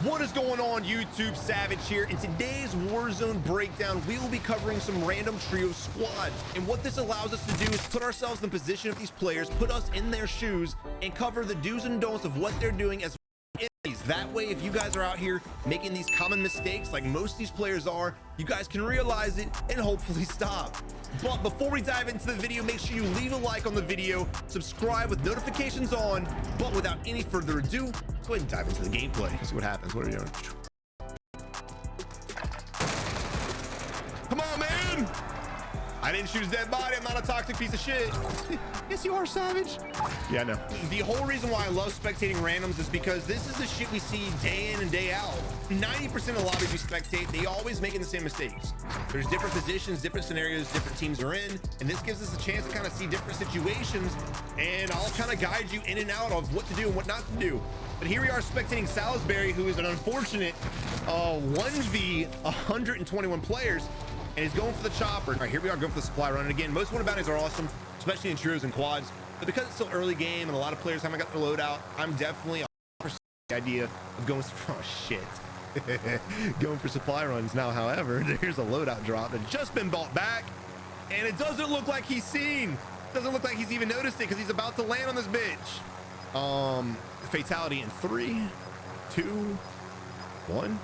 What is going on, YouTube? Savage here. In today's Warzone breakdown, we will be covering some random trio squads. And what this allows us to do is put ourselves in the position of these players, put us in their shoes, and cover the do's and don'ts of what they're doing as enemies. That way, if you guys are out here making these common mistakes like most of these players are, you guys can realize it and hopefully stop. But before we dive into the video, make sure you leave a like on the video, subscribe with notifications on. But without any further ado, let's go ahead and dive into the gameplay. Let's see what happens. What are we doing? Come on, man! I didn't shoot his dead body. I'm not a toxic piece of shit. Yes, you are, Savage. Yeah, I know. The whole reason why I love spectating randoms is because this is the shit we see day in and day out. 90% of lobbies we spectate, they always making the same mistakes. There's different positions, different scenarios, different teams are in, and this gives us a chance to kind of see different situations, and I'll kind of guide you in and out of what to do and what not to do. But here we are spectating Salisbury, who is an unfortunate 1v 121 players, and he's going for the chopper. All right, here we are going for the supply run. And again, most wanted bounties are awesome, especially in trios and quads. But because it's still early game and a lot of players haven't got their loadout, I'm definitely 100% the idea of going. Oh shit, going for supply runs now. However, there's a loadout drop that just been bought back, and it doesn't look like he's seen. Doesn't look like he's even noticed it because he's about to land on this bitch. Fatality in 3, 2, 1.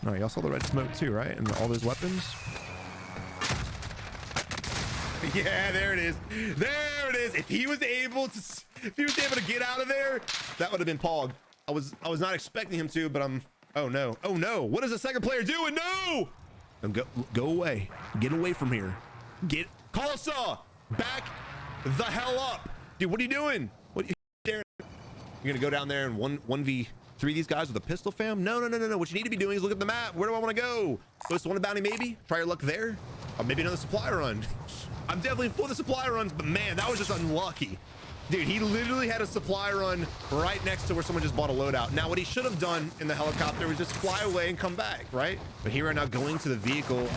No, y'all saw the red smoke too, right? And all those weapons. Yeah, there it is. There it is. If he was able to get out of there, that would have been Pog. I was not expecting him to, but I'm. Oh no. Oh no. What is the second player doing? No. Go away. Get away from here. Get Kalsa back the hell up, dude. What are you doing? What are you daring? You're gonna go down there and 1v3 these guys with a pistol, fam? No. What you need to be doing is look at the map. Where do I want to go? Go to one of bounty, maybe. Try your luck there. Or maybe another supply run. I'm definitely for the supply runs, but man, that was just unlucky. Dude, he literally had a supply run right next to where someone just bought a loadout. Now, what he should have done in the helicopter was just fly away and come back, right? But here right now, going to the vehicle,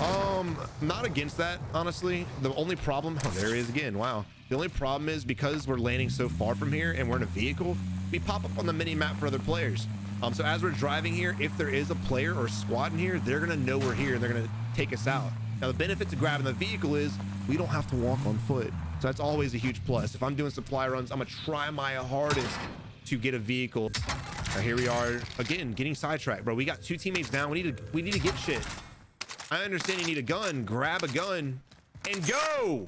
not against that, honestly. The only problem, oh, there he is again. Wow. The only problem is because we're landing so far from here and we're in a vehicle, we pop up on the mini map for other players. So as we're driving here, if there is a player or squad in here, they're gonna know we're here and they're gonna take us out. Now, the benefit to grabbing the vehicle is we don't have to walk on foot. So that's always a huge plus. If I'm doing supply runs, I'm gonna try my hardest to get a vehicle. Now here we are again, getting sidetracked, bro. We got 2 teammates down. We need to get shit. I understand you need a gun. Grab a gun and go.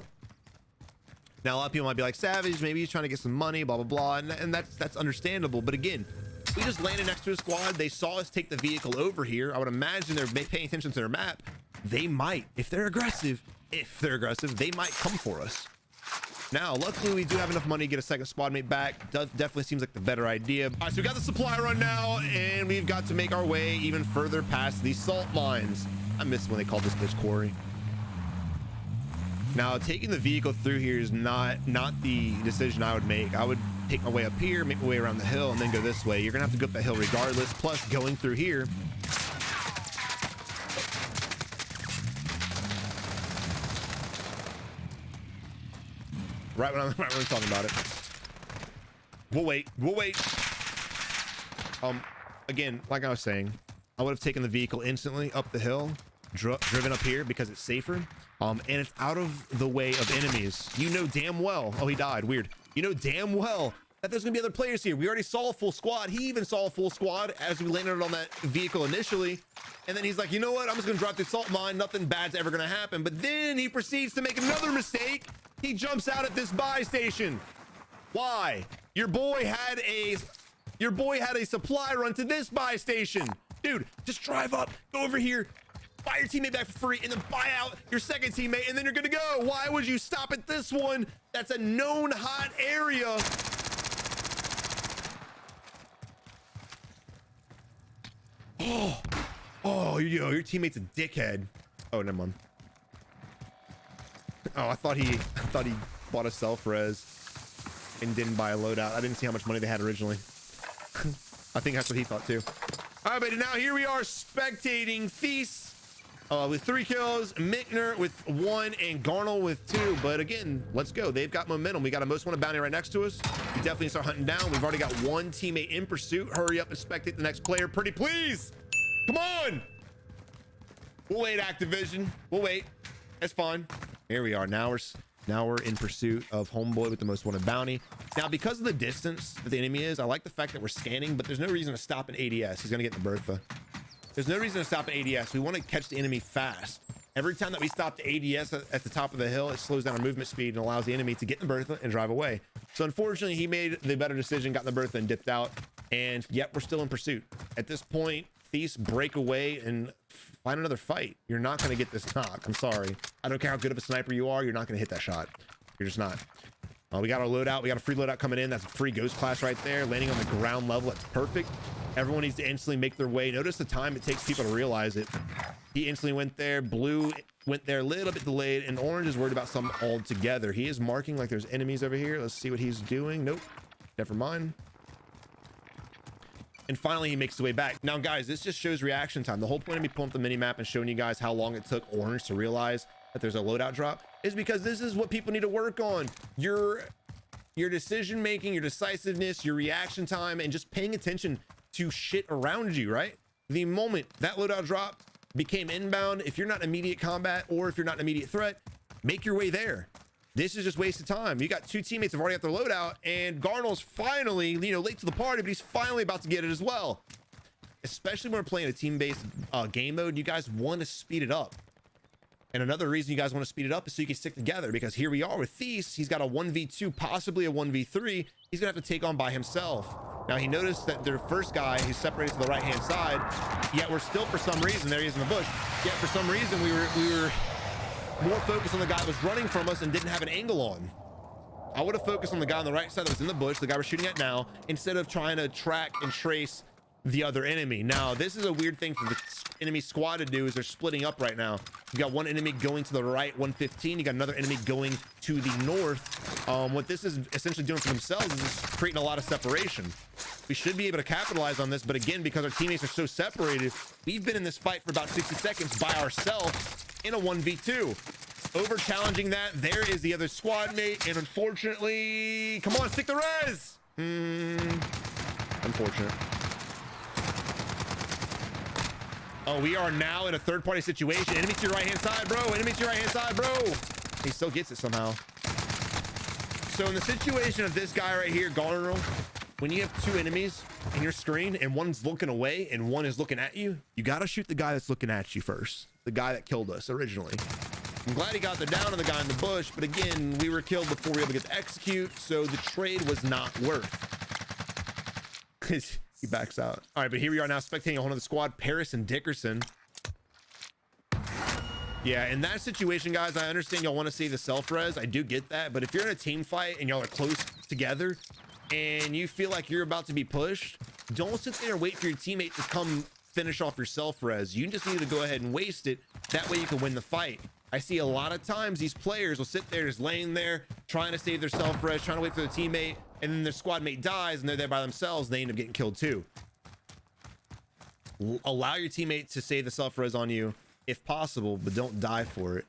Now a lot of people might be like, Savage, maybe he's trying to get some money, blah blah blah, and that's understandable. But again, we just landed next to a squad. They saw us take the vehicle over here. I would imagine they're paying attention to their map. They might, if they're aggressive, they might come for us. Now, luckily, we do have enough money to get a second squad mate back. Definitely seems like the better idea. All right, so we got the supply run now, and we've got to make our way even further past these salt mines. I miss when they called this bitch quarry. Now, taking the vehicle through here is not the decision I would make. I would take my way up here, make my way around the hill, and then go this way. You're gonna have to go up the hill regardless. Plus, going through here, right when I'm talking about it. We'll wait. Again, like I was saying, I would have taken the vehicle instantly up the hill, driven up here because it's safer. And it's out of the way of enemies. You know damn well. Oh, he died. Weird. You know damn well that there's gonna be other players here. We already saw a full squad. He even saw a full squad as we landed on that vehicle initially. And then he's like, you know what? I'm just gonna drop this salt mine. Nothing bad's ever gonna happen. But then he proceeds to make another mistake. He jumps out at this buy station. Why? Your boy had a supply run to this buy station. Dude, just drive up, go over here, buy your teammate back for free, and then buy out your second teammate, and then you're gonna go. Why would you stop at this one? That's a known hot area. Oh, your teammate's a dickhead. Oh, never mind. Oh, I thought he bought a self-res and didn't buy a loadout. I didn't see how much money they had originally. I think that's what he thought too. All right, but now here we are spectating Feast with 3 kills, Mickner with 1, and Garnell with 2. But again, let's go. They've got momentum. We got a most wanted bounty right next to us. We definitely start hunting down. We've already got 1 teammate in pursuit. Hurry up and spectate the next player. Pretty please. Come on. We'll wait, Activision. We'll wait. That's fine. Here we are. Now we're in pursuit of homeboy with the most wanted bounty. Now, because of the distance that the enemy is, I like the fact that we're scanning, but there's no reason to stop an ADS. He's gonna get the Bertha. There's no reason to stop an ADS. We want to catch the enemy fast. Every time that we stop the ADS at the top of the hill, it slows down our movement speed and allows the enemy to get in the Bertha and drive away. So unfortunately, he made the better decision, got in the Bertha and dipped out. And yet we're still in pursuit. At this point, Thieves break away and find another fight. You're not going to get this knock. I'm sorry. I don't care how good of a sniper you are. You're not going to hit that shot. You're just not. We got our loadout. We got a free loadout coming in. That's a free ghost class right there. Landing on the ground level. That's perfect. Everyone needs to instantly make their way. Notice the time it takes people to realize it. He instantly went there. Blue went there a little bit delayed, and orange is worried about something altogether. He is marking like there's enemies over here. Let's see what he's doing. Nope. Never mind. And finally, he makes his way back. Now, guys, this just shows reaction time. The whole point of me pulling up the mini map and showing you guys how long it took orange to realize that there's a loadout drop is because this is what people need to work on. Your decision making, your decisiveness, your reaction time, and just paying attention to shit around you, right? The moment that loadout drop became inbound, if you're not in immediate combat or if you're not an immediate threat, make your way there. This is just wasted time. You got 2 teammates have already got their loadout, and Garnell's finally, late to the party, but he's finally about to get it as well. Especially when we're playing a team-based game mode, you guys want to speed it up. And another reason you guys want to speed it up is so you can stick together, because here we are with Thieves. He's got a 1v2, possibly a 1v3. He's gonna have to take on by himself. Now, he noticed that their first guy, he's separated to the right-hand side, yet we're still, for some reason, there he is in the bush, yet for some reason we were more focused on the guy that was running from us and didn't have an angle on. I would have focused on the guy on the right side that was in the bush, the guy we're shooting at now, instead of trying to track and trace the other enemy. Now, this is a weird thing for the enemy squad to do, is they're splitting up right now. You got one enemy going to the right, 115. You got another enemy going to the north. What this is essentially doing for themselves is just creating a lot of separation. We should be able to capitalize on this, but again, because our teammates are so separated, we've been in this fight for about 60 seconds by ourselves in a 1v2. Over challenging that, there is the other squad mate, and unfortunately, come on, stick the res. Unfortunate. Oh, we are now in a third-party situation. Enemy to your right-hand side, bro. Enemy to your right-hand side, bro. He still gets it somehow. So in the situation of this guy right here, Garnell, when you have 2 enemies in your screen and one's looking away and one is looking at you, you got to shoot the guy that's looking at you first. The guy that killed us originally. I'm glad he got the down on the guy in the bush, but again, we were killed before we were able to get to execute, so the trade was not worth. He backs out. All right, but here we are now spectating a whole other squad, Paris and Dickerson. Yeah, in that situation, guys, I understand y'all want to see the self-res. I do get that, but if you're in a team fight and y'all are close together and you feel like you're about to be pushed, don't sit there and wait for your teammate to come finish off your self-res. You just need to go ahead and waste it. That way you can win the fight. I see a lot of times these players will sit there just laying there trying to save their self-res, trying to wait for their teammate, and then their squad mate dies and they're there by themselves. They end up getting killed too. Allow your teammate to save the self-res on you if possible, but don't die for it.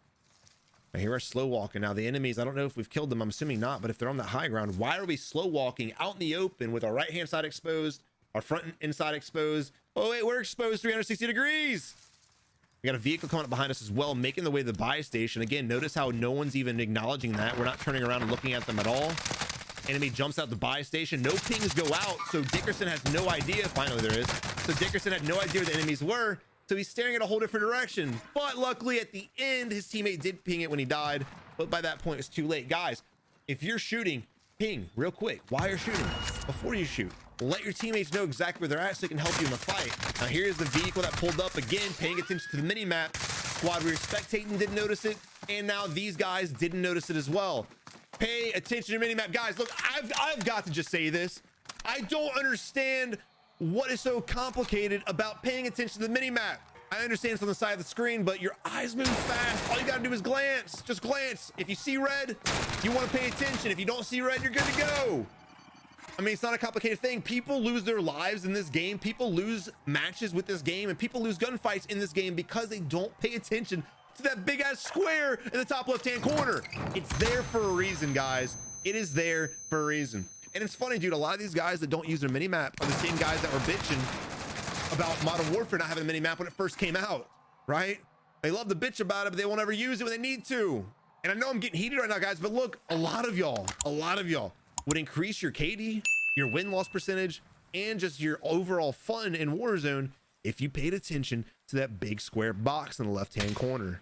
Now, here we're slow walking. Now the enemies, I don't know if we've killed them. I'm assuming not, but if they're on the high ground, why are we slow walking out in the open with our right-hand side exposed, our front and inside exposed? Oh wait, we're exposed 360 degrees. We got a vehicle coming up behind us as well, making the way to the buy station. Again, notice how no one's even acknowledging that. We're not turning around and looking at them at all. Enemy jumps out the buy station. No pings go out, so Dickerson has no idea. Finally, there is. So Dickerson had no idea where the enemies were, so he's staring at a whole different direction. But luckily, at the end, his teammate did ping it when he died, but by that point, it's too late. Guys, if you're shooting, ping real quick while you're shooting before you shoot. Let your teammates know exactly where they're at so they can help you in the fight. Now here's the vehicle that pulled up again, paying attention to the mini map. Squad we were spectating didn't notice it, and now these guys didn't notice it as well. Pay attention to your mini map, guys. Look, I've got to just say this. I don't understand what is so complicated about paying attention to the mini map. I understand it's on the side of the screen, but your eyes move fast. All you gotta do is glance. Just glance. If you see red, you want to pay attention. If you don't see red, you're good to go. I mean, it's not a complicated thing. People lose their lives in this game. People lose matches with this game, and people lose gunfights in this game because they don't pay attention to that big ass square in the top left-hand corner. It's there for a reason, guys. It is there for a reason. And it's funny, dude, a lot of these guys that don't use their mini-map are the same guys that were bitching about Modern Warfare not having a mini-map when it first came out, right? They love to bitch about it, but they won't ever use it when they need to. And I know I'm getting heated right now, guys, but look, a lot of y'all would increase your KD, your win-loss percentage, and just your overall fun in Warzone if you paid attention to that big square box in the left-hand corner.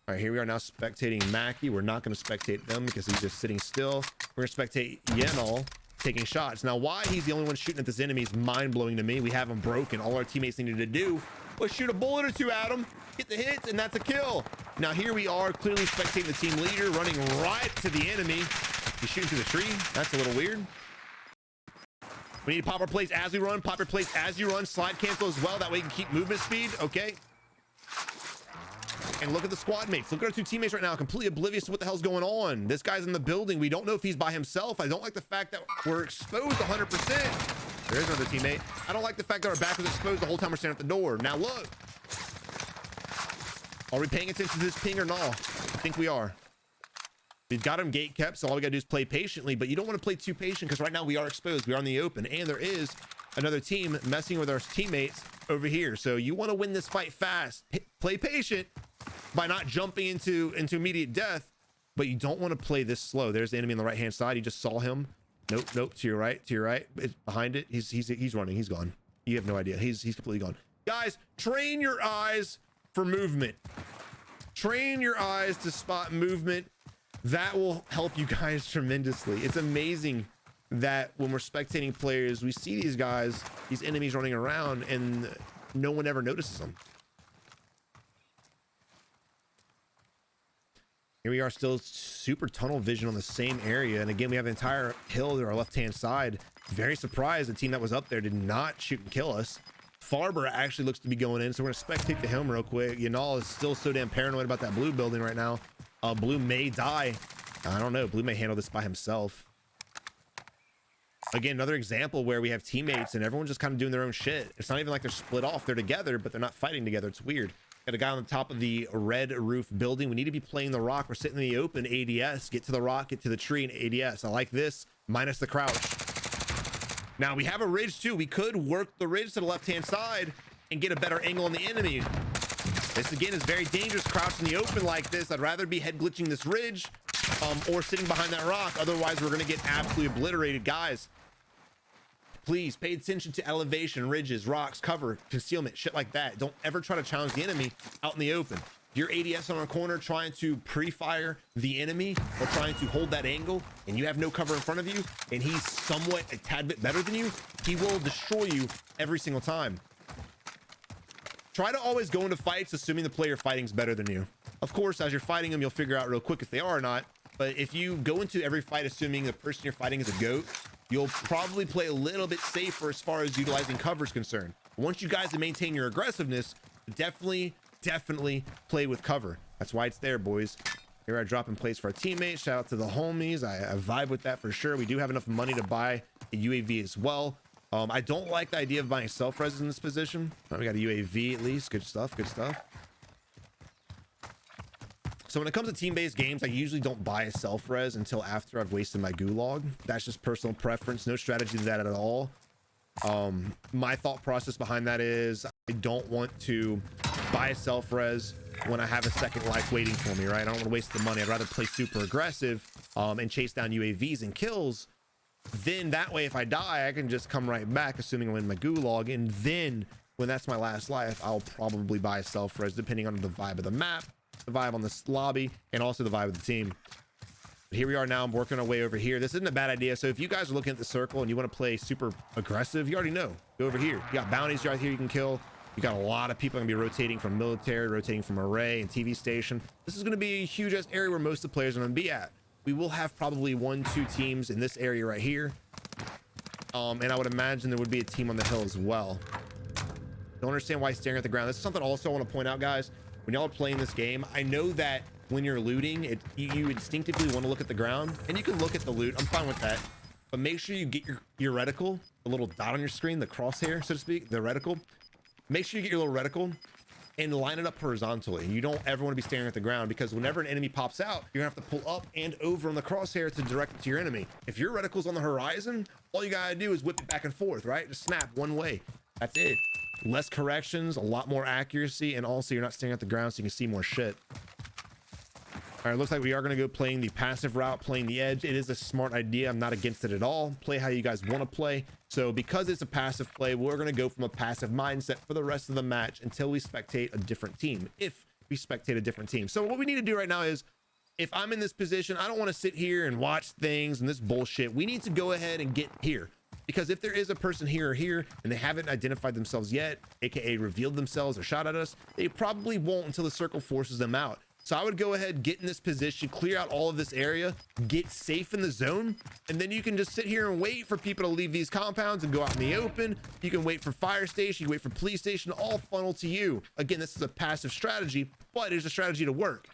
All right, here we are now spectating Mackie. We're not going to spectate them because he's just sitting still. We're going to spectate Yenal taking shots. Now, why he's the only one shooting at this enemy is mind-blowing to me. We have him broken. All our teammates needed to do was shoot a bullet or two at him, get the hits, and that's a kill. Now, here we are clearly spectating the team leader running right to the enemy. He's shooting through the tree. That's a little weird. We need to pop our plates as we run, pop your plates as you run, slide cancel as well. That way you can keep movement speed. Okay. And look at the squad mates. Look at our two teammates right now, completely oblivious to what the hell's going on. This guy's in the building. We don't know if he's by himself. I don't like the fact that we're exposed 100%. There is another teammate. I don't like the fact that our back was exposed the whole time we're standing at the door. Now look. Are we paying attention to this ping or not? I think we are. We've got him gate kept, so all we gotta do is play patiently, but you don't want to play too patient because right now we are exposed. We are in the open, and there is another team messing with our teammates over here. So you want to win this fight fast. Play patient by not jumping into immediate death, but you don't want to play this slow. There's the enemy on the right-hand side. You just saw him. Nope, to your right. It's behind it. He's running. He's gone. You have no idea. He's completely gone. Guys, train your eyes for movement. Train your eyes to spot movement. That will help you guys tremendously. It's amazing that when we're spectating players, we see these guys, these enemies running around, and no one ever notices them. Here we are, still super tunnel vision on the same area. And again, we have an entire hill to our left-hand side. Very surprised the team that was up there did not shoot and kill us. Farber actually looks to be going in, so we're gonna spectate the him real quick. Yanal is still so damn paranoid about that blue building right now. Blue may die. I don't know. Blue may handle this by himself. Again, another example where we have teammates and everyone's just kind of doing their own shit. It's not even like they're split off. They're together, but they're not fighting together. It's weird. Got a guy on the top of the red roof building. We need to be playing the rock. We're sitting in the open ADS. Get to the rock, get to the tree and ADS. I like this, minus the crouch. Now we have a ridge too. We could work the ridge to the left-hand side and get a better angle on the enemy. This again is very dangerous, crouched in the open like this. I'd rather be head glitching this ridge or sitting behind that rock. Otherwise, we're going to get absolutely obliterated. Guys, please pay attention to elevation, ridges, rocks, cover, concealment, shit like that. Don't ever try to challenge the enemy out in the open. If you're ADS on a corner trying to pre-fire the enemy or trying to hold that angle and you have no cover in front of you and he's somewhat a tad bit better than you, he will destroy you every single time. Try to always go into fights assuming the player fighting is better than you. Of course, as you're fighting them, you'll figure out real quick if they are or not. But if you go into every fight assuming the person you're fighting is a goat, you'll probably play a little bit safer as far as utilizing cover is concerned. Once you guys maintain your aggressiveness, definitely play with cover. That's why it's there, boys. Here I drop in place for our teammates. Shout out to the homies. I vibe with that for sure. We do have enough money to buy a UAV as well. I don't like the idea of buying self-res in this position. We got a UAV at least. Good stuff. So when it comes to team-based games, I usually don't buy a self-res until after I've wasted my gulag. That's just personal preference. No strategy to that at all. My thought process behind that is I don't want to buy a self-res when I have a second life waiting for me, right? I don't want to waste the money. I'd rather play super aggressive and chase down UAVs and kills. Then that way, if I die, I can just come right back, assuming I win my gulag. And then when that's my last life, I'll probably buy a self-res depending on the vibe of the map, the vibe on this lobby, and also the vibe of the team. But here we are now. I'm working our way over here. This isn't a bad idea. So if you guys are looking at the circle and you want to play super aggressive, you already know. Go over here. You got bounties right here you can kill. You got a lot of people going to be rotating from military, rotating from array and TV station. This is going to be a huge ass area where most of the players are going to be at. We will have probably 1-2 teams in this area right here. And I would imagine there would be a team on the hill as well. Don't understand why he's staring at the ground. This is something also I want to point out, guys. When y'all are playing this game, I know that when you're looting, you instinctively want to look at the ground, and you can look at the loot. I'm fine with that. but make sure you get your reticle, the little dot on your screen, the crosshair, so to speak, the reticle. Make sure you get your little reticle and line it up horizontally. You don't ever want to be staring at the ground, because whenever an enemy pops out, you're gonna have to pull up and over on the crosshair to direct it to your enemy. If your reticle's on the horizon, all you gotta do is whip it back and forth, right? Just snap one way. That's it. Less corrections, a lot more accuracy, and also you're not staring at the ground, so you can see more shit. All right, looks like we are going to go playing the passive route, playing the edge. It is a smart idea. I'm not against it at all. Play how you guys want to play. So because it's a passive play, we're going to go from a passive mindset for the rest of the match until we spectate a different team, if we spectate a different team. So what we need to do right now is, if I'm in this position, I don't want to sit here and watch things and this bullshit. We need to go ahead and get here. Because if there is a person here or here and they haven't identified themselves yet, aka revealed themselves or shot at us, they probably won't until the circle forces them out. So I would go ahead, get in this position, clear out all of this area, get safe in the zone, and then you can just sit here and wait for people to leave these compounds and go out in the open. You can wait for fire station, you can wait for police station, all funnel to you. Again, this is a passive strategy, but it's a strategy to work.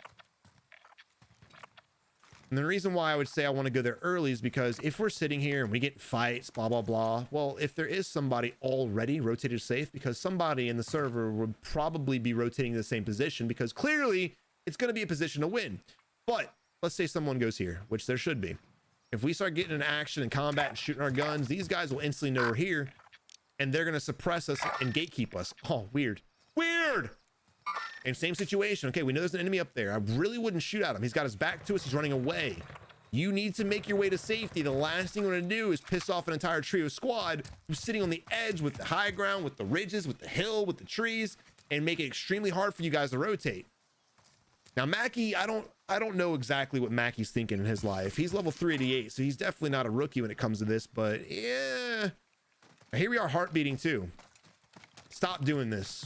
And the reason why I would say I want to go there early is because if we're sitting here and we get fights, blah, blah, blah, well, if there is somebody already rotated safe, because somebody in the server would probably be rotating to the same position, because clearly it's going to be a position to win. But let's say someone goes here, which there should be. If we start getting in action and combat and shooting our guns, these guys will instantly know we're here, and they're going to suppress us and gatekeep us. Oh, weird. Weird. And same situation. Okay, we know there's an enemy up there. I really wouldn't shoot at him. He's got his back to us. He's running away. You need to make your way to safety. The last thing you want to do is piss off an entire trio squad who's sitting on the edge with the high ground, with the ridges, with the hill, with the trees, and make it extremely hard for you guys to rotate. Now, Mackie, I don't know exactly what Mackie's thinking in his life. He's level 388, so he's definitely not a rookie when it comes to this, but yeah. Here we are heart beating too. Stop doing this.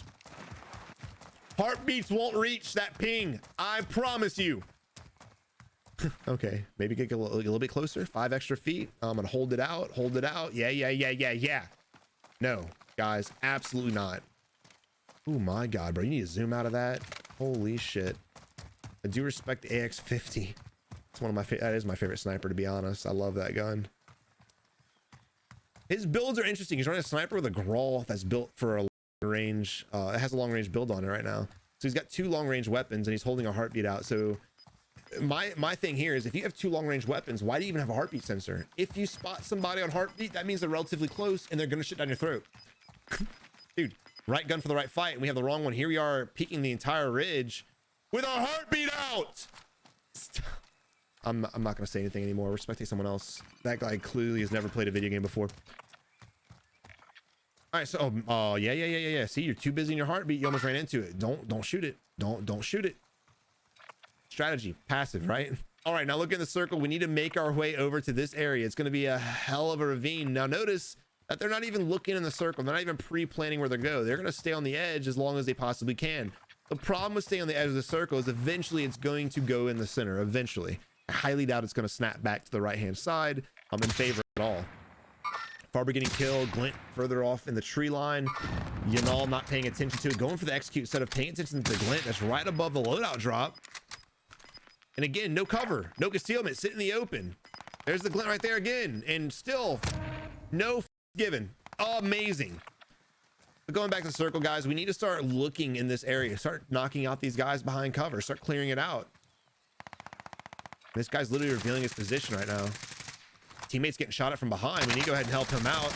Heartbeats won't reach that ping. I promise you. Okay, maybe get a little bit closer. 5 extra feet. I'm gonna hold it out. Hold it out. Yeah. No, guys, absolutely not. Oh my God, bro. You need to zoom out of that. Holy shit. I do respect the AX50. It's one of my that is my favorite sniper, to be honest. I love that gun. His builds are interesting. He's running a sniper with a Grawl that's built for a range. It has a long range build on it right now. So he's got 2 long range weapons and he's holding a heartbeat out. So my thing here is, if you have 2 long range weapons, why do you even have a heartbeat sensor? If you spot somebody on heartbeat, that means they're relatively close and they're gonna shit down your throat. Dude, right gun for the right fight, and we have the wrong one. Here we are peeking the entire ridge with our heartbeat out. I'm not gonna say anything anymore. We're respecting someone else. That guy clearly has never played a video game before. All right, so yeah. See, you're too busy in your heartbeat. You almost ran into it. Don't shoot it. Don't shoot it. Strategy, passive, right? All right, now look in the circle. We need to make our way over to this area. It's going to be a hell of a ravine. Now notice that they're not even looking in the circle. They're not even pre-planning where they go. They're going to stay on the edge as long as they possibly can. The problem with staying on the edge of the circle is eventually it's going to go in the center. Eventually, I highly doubt it's going to snap back to the right-hand side. I'm in favor at all. Farber getting killed, Glint further off in the tree line. Yanal not paying attention to it, going for the execute instead of paying attention to the Glint that's right above the loadout drop. And again, no cover, no concealment, sit in the open. There's the Glint right there again, and still no given. Amazing. But going back to the circle, guys, we need to start looking in this area, start knocking out these guys behind cover, start clearing it out. This guy's literally revealing his position right now. Teammates getting shot at from behind. We need to go ahead and help him out.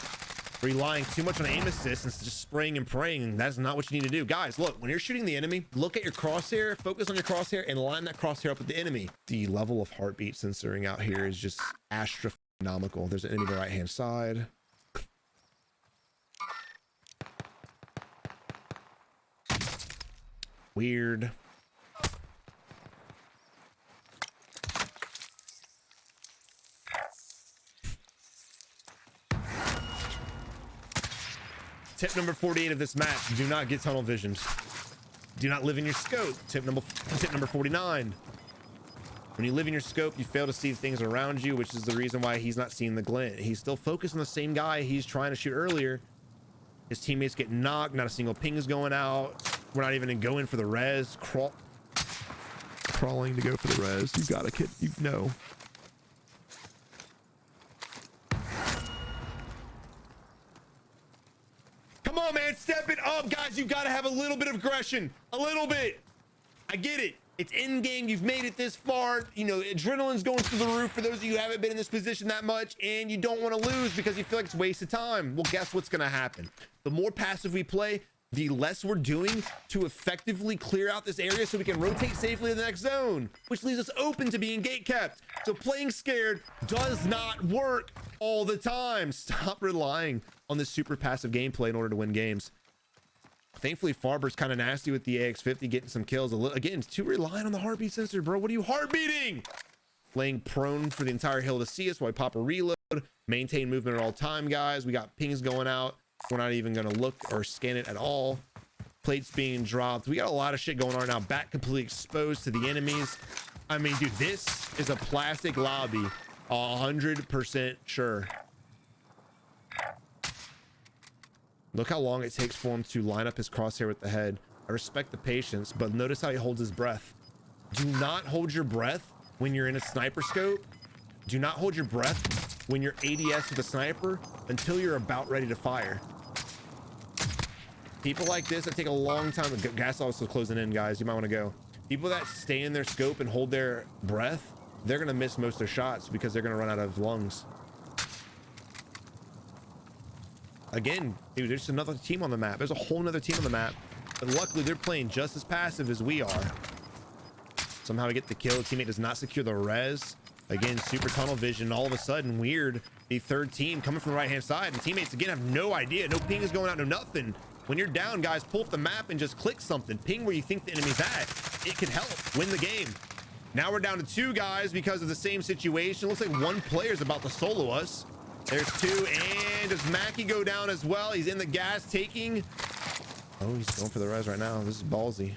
Relying too much on aim assist and just spraying and praying. That's not what you need to do. Guys, look, when you're shooting the enemy, look at your crosshair, focus on your crosshair, and line that crosshair up with the enemy. The level of heartbeat censoring out here is just astronomical. There's an enemy on the right-hand side. Weird. Tip number 48 of this match: do not get tunnel visions. Do not live in your scope. Tip number 49. When you live in your scope, you fail to see things around you, which is the reason why he's not seeing the Glint. He's still focused on the same guy he's trying to shoot earlier. His teammates get knocked. Not a single ping is going out. We're not even going for the res. Crawling to go for the res. You gotta kid. You know. man, step it up, guys. You got to have a little bit of aggression, a little bit. I get it. It's in game. You've made it this far. You know, adrenaline's going through the roof for those of you who haven't been in this position that much, and you don't want to lose because you feel like it's a waste of time. Well, guess what's going to happen? The more passive we play, the less we're doing to effectively clear out this area so we can rotate safely to the next zone, which leaves us open to being gate kept. So playing scared does not work all the time. Stop relying on this super passive gameplay in order to win games. Thankfully, Farber's kind of nasty with the AX50, getting some kills. Again, it's too reliant on the heartbeat sensor, bro. What are you heartbeating? Laying prone for the entire hill to see us while I pop a reload. Maintain movement at all time, guys. We got pings going out. We're not even going to look or scan it at all. Plates being dropped. We got a lot of shit going on right now. Back completely exposed to the enemies. I mean, dude, this is a plastic lobby. 100% sure. Look how long it takes for him to line up his crosshair with the head. I respect the patience, but notice how he holds his breath. Do not hold your breath when you're in a sniper scope. Do not hold your breath when you're ADS with a sniper until you're about ready to fire. People like this that take a long time. The gas also closing in, guys. You might want to go. People that stay in their scope and hold their breath, they're going to miss most of their shots because they're going to run out of lungs. Again, dude, there's another team on the map. There's a whole nother team on the map, but luckily they're playing just as passive as we are. Somehow we get the kill. Teammate does not secure the res. Again, super tunnel vision. All of a sudden, weird. The third team coming from the right hand side, and teammates again have no idea. No ping is going out, no nothing. When you're down, guys, pull up the map and just click something. Ping where you think the enemy's at. It can help win the game. Now we're down to 2 guys because of the same situation. Looks like 1 player's about to solo us. There's 2, and does Mackie go down as well? He's in the gas taking. Oh, he's going for the res right now. This is ballsy.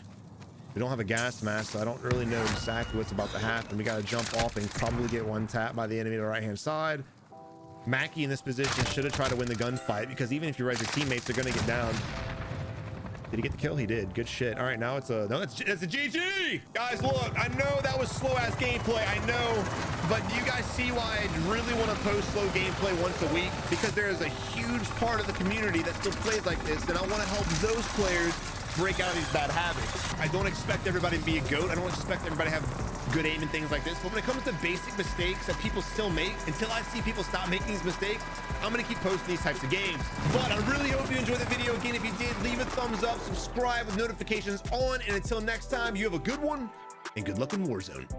We don't have a gas mask, so I don't really know exactly what's about to happen. We got to jump off and probably get 1 tap by the enemy to the right hand side. Mackie in this position should have tried to win the gunfight, because even if you res your teammates, they're going to get down. Did he get the kill? He did. Good shit. All right, now it's a no. It's a GG. Guys, look, I know that was slow ass gameplay. I know, but you guys see why I really want to post slow gameplay once a week, because there is a huge part of the community that still plays like this, and I want to help those players break out of these bad habits. I don't expect everybody to be a goat. I don't expect everybody to have good aim and things like this, but when it comes to basic mistakes that people still make, until I see people stop making these mistakes, I'm gonna keep posting these types of games. But I really hope you enjoyed the video. Again, if you did, leave a thumbs up, subscribe with notifications on, and until next time, you have a good one and good luck in Warzone.